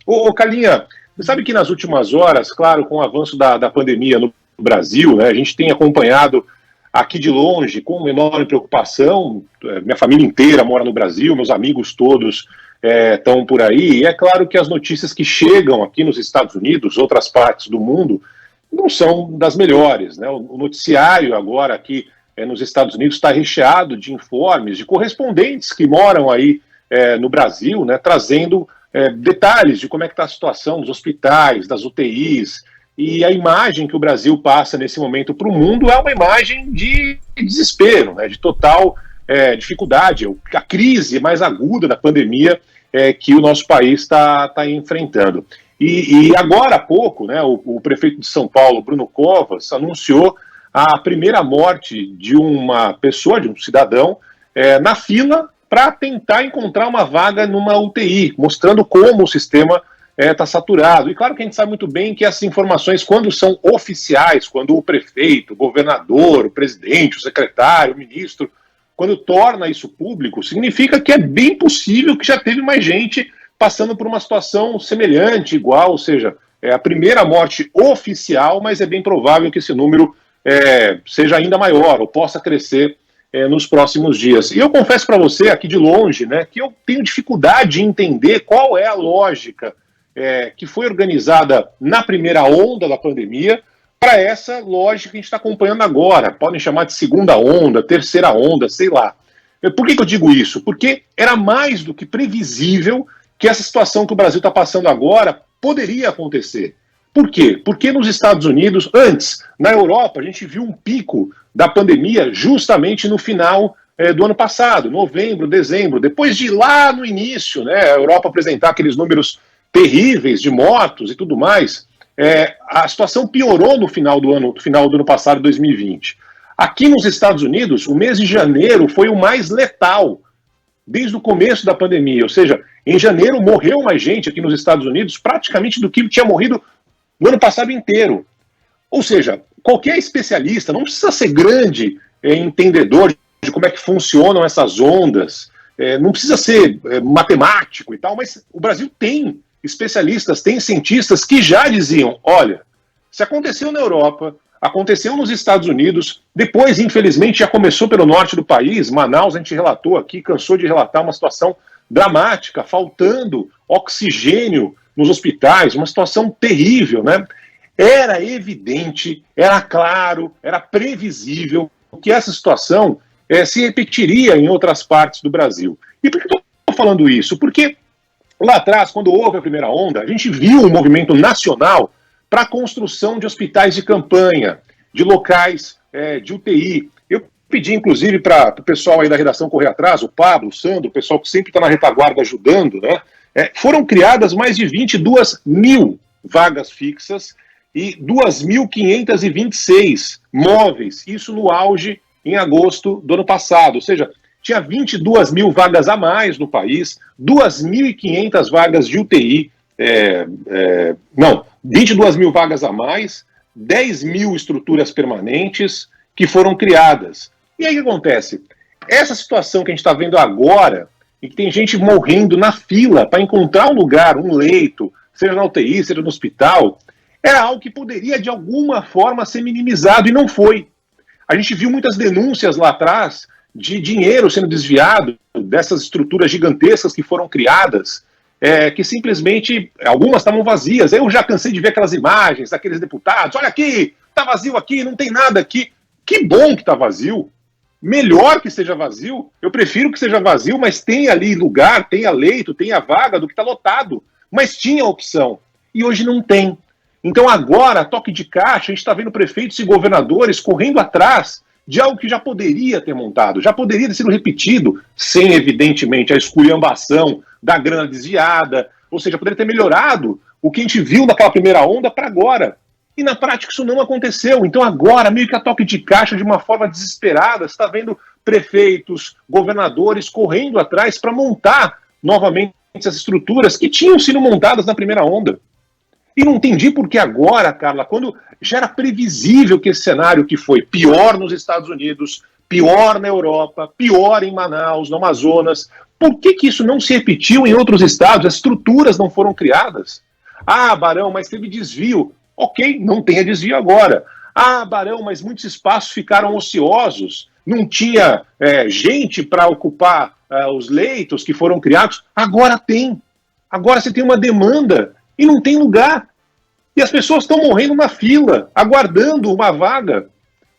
Ô Carlinha, você sabe que nas últimas horas, claro, com o avanço da pandemia no Brasil, né, a gente tem acompanhado aqui de longe, com enorme preocupação, minha família inteira mora no Brasil, meus amigos todos estão por aí, e é claro que as notícias que chegam aqui nos Estados Unidos, outras partes do mundo, não são das melhores, né? O noticiário agora aqui nos Estados Unidos está recheado de informes de correspondentes que moram aí no Brasil, né, trazendo detalhes de como é que está a situação dos hospitais, das UTIs, e a imagem que o Brasil passa nesse momento para o mundo é uma imagem de desespero, né, de total dificuldade, a crise mais aguda da pandemia que o nosso país está enfrentando. E agora há pouco, né, o prefeito de São Paulo, Bruno Covas, anunciou a primeira morte de uma pessoa, de um cidadão, na fila para tentar encontrar uma vaga numa UTI, mostrando como o sistema está saturado. E claro que a gente sabe muito bem que essas informações, quando são oficiais, quando o prefeito, o governador, o presidente, o secretário, o ministro, quando torna isso público, significa que é bem possível que já teve mais gente passando por uma situação semelhante, igual, ou seja, é a primeira morte oficial, mas é bem provável que esse número seja ainda maior, ou possa crescer nos próximos dias. E eu confesso para você, aqui de longe, né, que eu tenho dificuldade de entender qual é a lógica que foi organizada na primeira onda da pandemia para essa lógica que a gente está acompanhando agora. Podem chamar de segunda onda, terceira onda, sei lá. Por que eu digo isso? Porque era mais do que previsível que essa situação que o Brasil está passando agora poderia acontecer. Por quê? Porque nos Estados Unidos, antes, na Europa, a gente viu um pico da pandemia justamente no final do ano passado, novembro, dezembro, depois de lá no início, né, a Europa apresentar aqueles números terríveis de mortos e tudo mais, a situação piorou no final do ano passado, 2020. Aqui nos Estados Unidos, o mês de janeiro foi o mais letal desde o começo da pandemia, ou seja, em janeiro morreu mais gente aqui nos Estados Unidos praticamente do que tinha morrido no ano passado inteiro. Ou seja, qualquer especialista, não precisa ser grande entendedor de como é que funcionam essas ondas, não precisa ser matemático e tal, mas o Brasil tem especialistas, tem cientistas que já diziam, olha, se aconteceu na Europa, aconteceu nos Estados Unidos, depois, infelizmente, já começou pelo norte do país, Manaus, a gente relatou aqui, cansou de relatar uma situação dramática, faltando oxigênio nos hospitais, uma situação terrível, né? Era evidente, era claro, era previsível que essa situação se repetiria em outras partes do Brasil. E por que eu estou falando isso? Porque lá atrás, quando houve a primeira onda, a gente viu um movimento nacional para a construção de hospitais de campanha, de locais de UTI. Eu pedi, inclusive, para o pessoal aí da redação correr atrás, o Pablo, o Sandro, o pessoal que sempre está na retaguarda ajudando, né? Foram criadas mais de 22 mil vagas fixas e 2.526 móveis, isso no auge em agosto do ano passado, ou seja, tinha 22 mil vagas a mais no país, 2.500 vagas de UTI, 22 mil vagas a mais, 10 mil estruturas permanentes que foram criadas. E aí o que acontece? Essa situação que a gente está vendo agora, e que tem gente morrendo na fila para encontrar um lugar, um leito, seja na UTI, seja no hospital, era algo que poderia de alguma forma ser minimizado e não foi. A gente viu muitas denúncias lá atrás de dinheiro sendo desviado dessas estruturas gigantescas que foram criadas, que simplesmente, algumas estavam vazias. Eu já cansei de ver aquelas imagens daqueles deputados, olha aqui, está vazio aqui, não tem nada aqui. Que bom que está vazio, melhor que seja vazio, eu prefiro que seja vazio, mas tenha ali lugar, tenha leito, tenha vaga do que está lotado. Mas tinha opção, e hoje não tem. Então agora, toque de caixa, a gente está vendo prefeitos e governadores correndo atrás de algo que já poderia ter montado, já poderia ter sido repetido, sem, evidentemente, a esculhambação da grana desviada, ou seja, poderia ter melhorado o que a gente viu naquela primeira onda para agora. E na prática isso não aconteceu. Então agora, meio que a toque de caixa, de uma forma desesperada, você está vendo prefeitos, governadores correndo atrás para montar novamente essas estruturas que tinham sido montadas na primeira onda. E não entendi por que agora, Carla, quando já era previsível que esse cenário que foi pior nos Estados Unidos, pior na Europa, pior em Manaus, no Amazonas, Por que isso não se repetiu em outros estados? As estruturas não foram criadas? Ah, Barão, mas teve desvio. Ok, não tenha desvio agora. Ah, Barão, mas muitos espaços ficaram ociosos, não tinha gente para ocupar os leitos que foram criados. Agora tem. Agora você tem uma demanda e não tem lugar. E as pessoas estão morrendo na fila, aguardando uma vaga.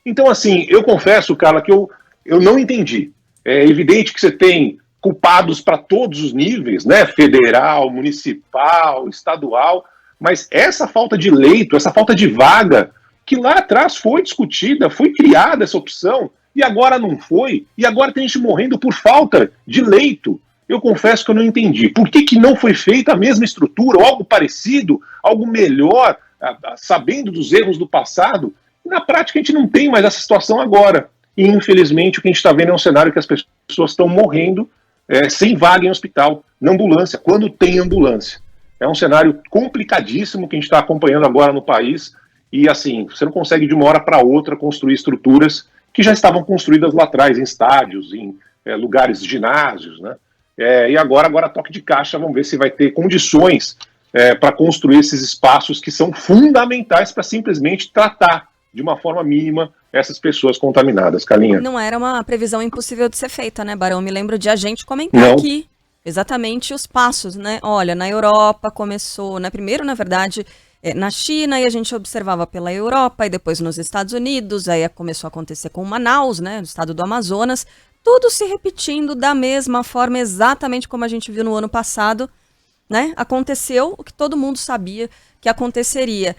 Então, assim, eu confesso, Carla, que eu não entendi. É evidente que você tem culpados para todos os níveis, né? Federal, municipal, estadual, mas essa falta de leito, essa falta de vaga, que lá atrás foi discutida, foi criada essa opção, e agora não foi, e agora tem gente morrendo por falta de leito. Eu confesso que eu não entendi. Por que não foi feita a mesma estrutura, ou algo parecido, algo melhor, sabendo dos erros do passado? Na prática, a gente não tem mais essa situação agora. E, infelizmente, o que a gente está vendo é um cenário que as pessoas estão morrendo sem vaga em hospital, na ambulância, quando tem ambulância. É um cenário complicadíssimo que a gente está acompanhando agora no país. E, assim, você não consegue de uma hora para outra construir estruturas que já estavam construídas lá atrás, em estádios, em lugares, ginásios, né? E agora toque de caixa, vamos ver se vai ter condições para construir esses espaços que são fundamentais para simplesmente tratar de uma forma mínima essas pessoas contaminadas, Carlinha. Não era uma previsão impossível de ser feita, né, Barão? Me lembro de a gente comentar aqui exatamente os passos, né? Olha, na Europa começou, né, primeiro, na verdade, na China, e a gente observava pela Europa, e depois nos Estados Unidos, aí começou a acontecer com Manaus, né, no estado do Amazonas, tudo se repetindo da mesma forma, exatamente como a gente viu no ano passado, né? Aconteceu o que todo mundo sabia que aconteceria.